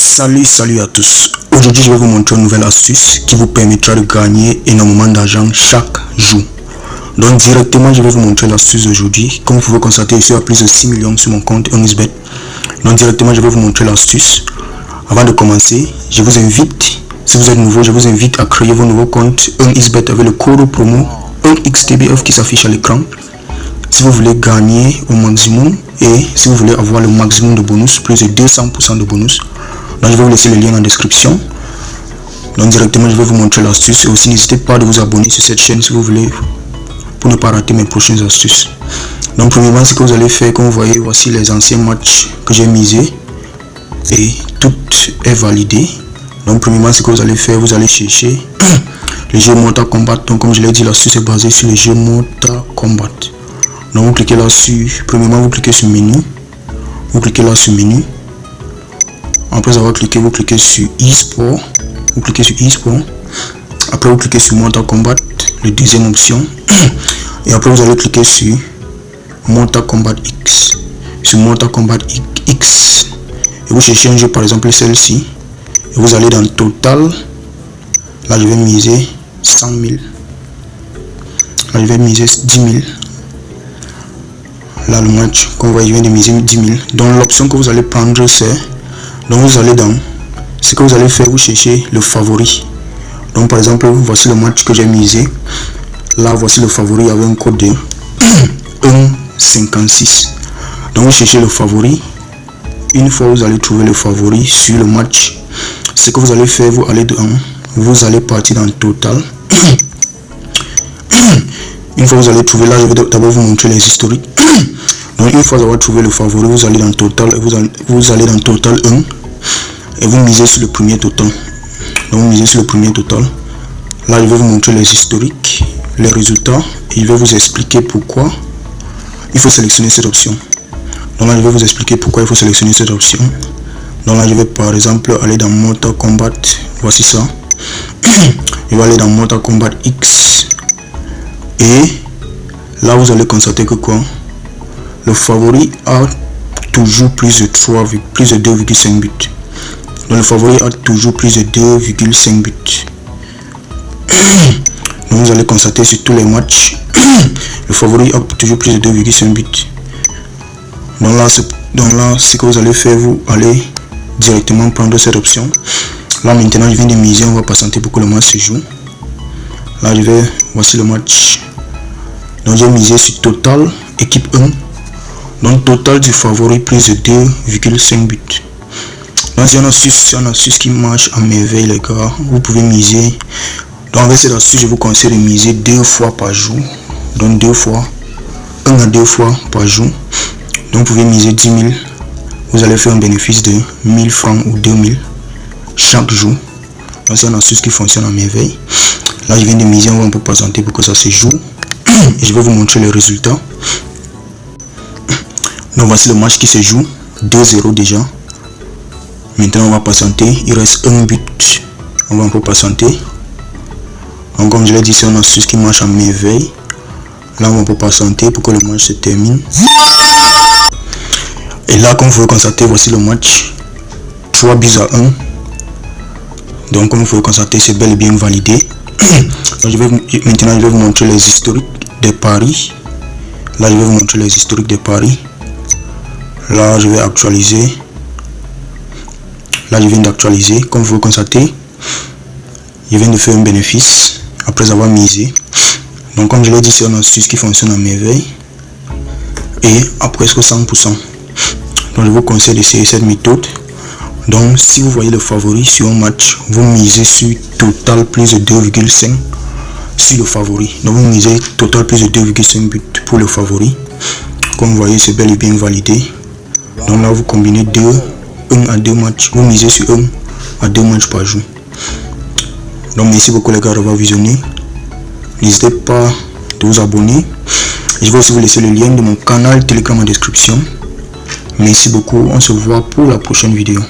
Salut à tous. Aujourd'hui je vais vous montrer une nouvelle astuce qui vous permettra de gagner énormément d'argent chaque jour. Donc directement je vais vous montrer l'astuce d'aujourd'hui. Comme vous pouvez constater, je suis à plus de 6 millions sur mon compte OnlySbet. Donc directement je vais vous montrer l'astuce. Avant de commencer, je vous invite, si vous êtes nouveau, je vous invite à créer vos nouveaux comptes OnlySbet avec le code promo ONXTBF qui s'affiche à l'écran. Si vous voulez gagner au maximum et si vous voulez avoir le maximum de bonus, plus de 200% de bonus. Donc je vais vous laisser le lien en description. Donc directement je vais vous montrer l'astuce. Et aussi n'hésitez pas à vous abonner sur cette chaîne si vous voulez, pour ne pas rater mes prochaines astuces. Donc premièrement, ce que vous allez faire, comme vous voyez, voici les anciens matchs que j'ai misés et tout est validé. Donc premièrement, ce que vous allez faire, vous allez chercher le jeu Mortal Kombat. Donc comme je l'ai dit, l'astuce est basée sur le jeu Mortal Kombat. Donc vous cliquez là-dessus. Premièrement, vous cliquez sur menu. Vous cliquez là sur menu. Après avoir cliqué, vous cliquez sur e-sport. Vous cliquez sur e-sport. Après vous cliquez sur Mortal Kombat, la deuxième option. Et après vous allez cliquer sur Mortal Kombat X. Sur Mortal Kombat X. Et vous cherchez un jeu, par exemple celle-ci. Et vous allez dans total. Là je vais miser 100 000. Là je vais miser 10 000. Là le match, comme vous voyez, je viens de miser 10 000. Donc l'option que vous allez prendre c'est, donc vous allez dans ce que vous allez faire, vous cherchez le favori. Donc par exemple, voici le match que j'ai misé. Là voici le favori avec un code de 1,56. Donc vous cherchez le favori. Une fois vous allez trouver le favori sur le match, ce que vous allez faire, vous allez dans, vous allez partir dans le total. Une fois vous allez trouver, là je vais d'abord vous montrer les historiques. Donc une fois avoir trouvé le favori, vous allez dans total et vous allez dans total 1 et vous misez sur le premier total. Donc vous misez sur le premier total. Là je vais vous montrer les historiques, les résultats et je vais vous expliquer pourquoi il faut sélectionner cette option. Donc là je vais vous expliquer pourquoi il faut sélectionner cette option. Donc là je vais par exemple aller dans Mortal Kombat, voici ça. Je vais aller dans Mortal Kombat X et là vous allez constater que quoi, le favori a toujours plus de 2,5 buts. Donc le favori a toujours plus de 2,5 buts. Donc vous allez constater sur tous les matchs, le favori a toujours plus de 2,5 buts. Donc là, ce que vous allez faire, vous allez directement prendre cette option. Là maintenant, je viens de miser, on va patienter pour que le match se joue. Là je vais, voici le match. Donc j'ai misé sur total, équipe 1. Donc total du favori plus de 2,5 buts. Donc c'est une astuce qui marche à merveille les gars. Vous pouvez miser. Donc avec cette astuce, je vous conseille de miser 2 fois par jour. Donc 2 fois, 1 à 2 fois par jour. Donc vous pouvez miser 10 000. Vous allez faire un bénéfice de 1000 francs ou 2000 chaque jour. Donc c'est une astuce qui fonctionne à merveille. Là je viens de miser, on va un peu patienter pour que ça se joue. Et je vais vous montrer les résultats. Donc voici le match qui se joue, 2-0 déjà. Maintenant on va patienter, il reste un but. On va un peu patienter. Donc comme je l'ai dit, c'est une astuce qui marche à merveille. Là on va un peu patienter pour que le match se termine. Et là comme vous pouvez constater, voici le match, 3 buts à 1. Donc comme vous pouvez constater, c'est bel et bien validé. Donc maintenant je vais vous montrer les historiques des paris. Là je vais vous montrer les historiques des paris. Là je vais actualiser. Là je viens d'actualiser. Comme vous constatez, je viens de faire un bénéfice après avoir misé. Donc comme je l'ai dit, c'est une astuce qui fonctionne à merveille et à presque 100%. Donc je vous conseille d'essayer cette méthode. Donc si vous voyez le favori sur un match, vous misez sur total plus de 2,5 sur le favori. Donc vous misez total plus de 2,5 buts pour le favori. Comme vous voyez, c'est bel et bien validé. Donc là vous combinez 1 à 2 matchs, vous misez sur 1 à 2 matchs par jour. Donc merci beaucoup les gars d'avoir visionné. N'hésitez pas de vous abonner. Je vais aussi vous laisser le lien de mon canal Telegram en description. Merci beaucoup, on se voit pour la prochaine vidéo.